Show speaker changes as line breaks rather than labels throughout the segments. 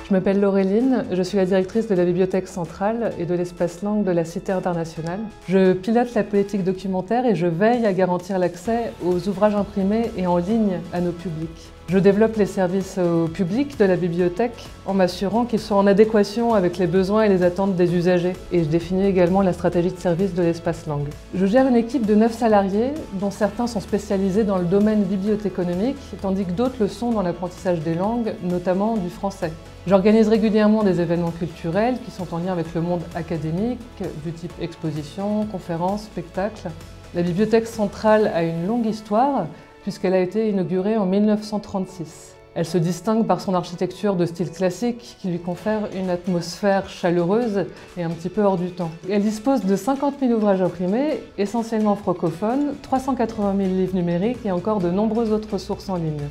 Je m'appelle Laureline, je suis la directrice de la Bibliothèque centrale et de l'espace langue de la Cité internationale. Je pilote la politique documentaire et je veille à garantir l'accès aux ouvrages imprimés et en ligne à nos publics. Je développe les services au public de la bibliothèque en m'assurant qu'ils soient en adéquation avec les besoins et les attentes des usagers. Et je définis également la stratégie de service de l'espace langue. Je gère une équipe de 9 salariés, dont certains sont spécialisés dans le domaine bibliothéconomique, tandis que d'autres le sont dans l'apprentissage des langues, notamment du français. J'organise régulièrement des événements culturels qui sont en lien avec le monde académique, du type expositions, conférences, spectacles. La Bibliothèque centrale a une longue histoire, puisqu'elle a été inaugurée en 1936. Elle se distingue par son architecture de style classique qui lui confère une atmosphère chaleureuse et un petit peu hors du temps. Elle dispose de 50 000 ouvrages imprimés, essentiellement francophones, 380 000 livres numériques et encore de nombreuses autres ressources en ligne.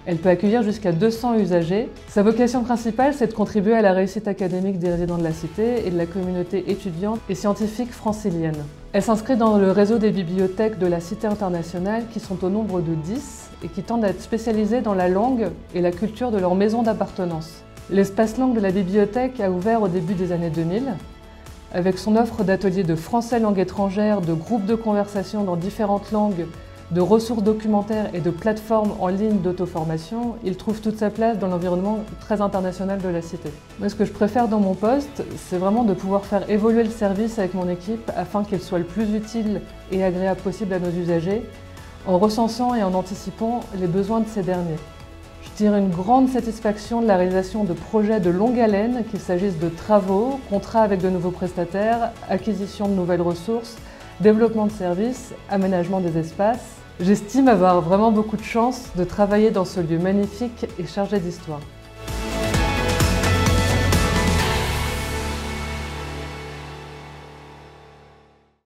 Elle peut accueillir jusqu'à 200 usagers. Sa vocation principale, c'est de contribuer à la réussite académique des résidents de la Cité et de la communauté étudiante et scientifique francilienne. Elle s'inscrit dans le réseau des bibliothèques de la Cité internationale qui sont au nombre de 10 et qui tendent à être spécialisées dans la langue et la culture de leur maison d'appartenance. L'espace langue de la bibliothèque a ouvert au début des années 2000. Avec son offre d'ateliers de français langue étrangère, de groupes de conversation dans différentes langues, de ressources documentaires et de plateformes en ligne d'auto-formation, il trouve toute sa place dans l'environnement très international de la Cité. Moi, ce que je préfère dans mon poste, c'est vraiment de pouvoir faire évoluer le service avec mon équipe afin qu'il soit le plus utile et agréable possible à nos usagers, en recensant et en anticipant les besoins de ces derniers. Je tire une grande satisfaction de la réalisation de projets de longue haleine, qu'il s'agisse de travaux, contrats avec de nouveaux prestataires, acquisition de nouvelles ressources, développement de services, aménagement des espaces. J'estime avoir vraiment beaucoup de chance de travailler dans ce lieu magnifique et chargé d'histoire.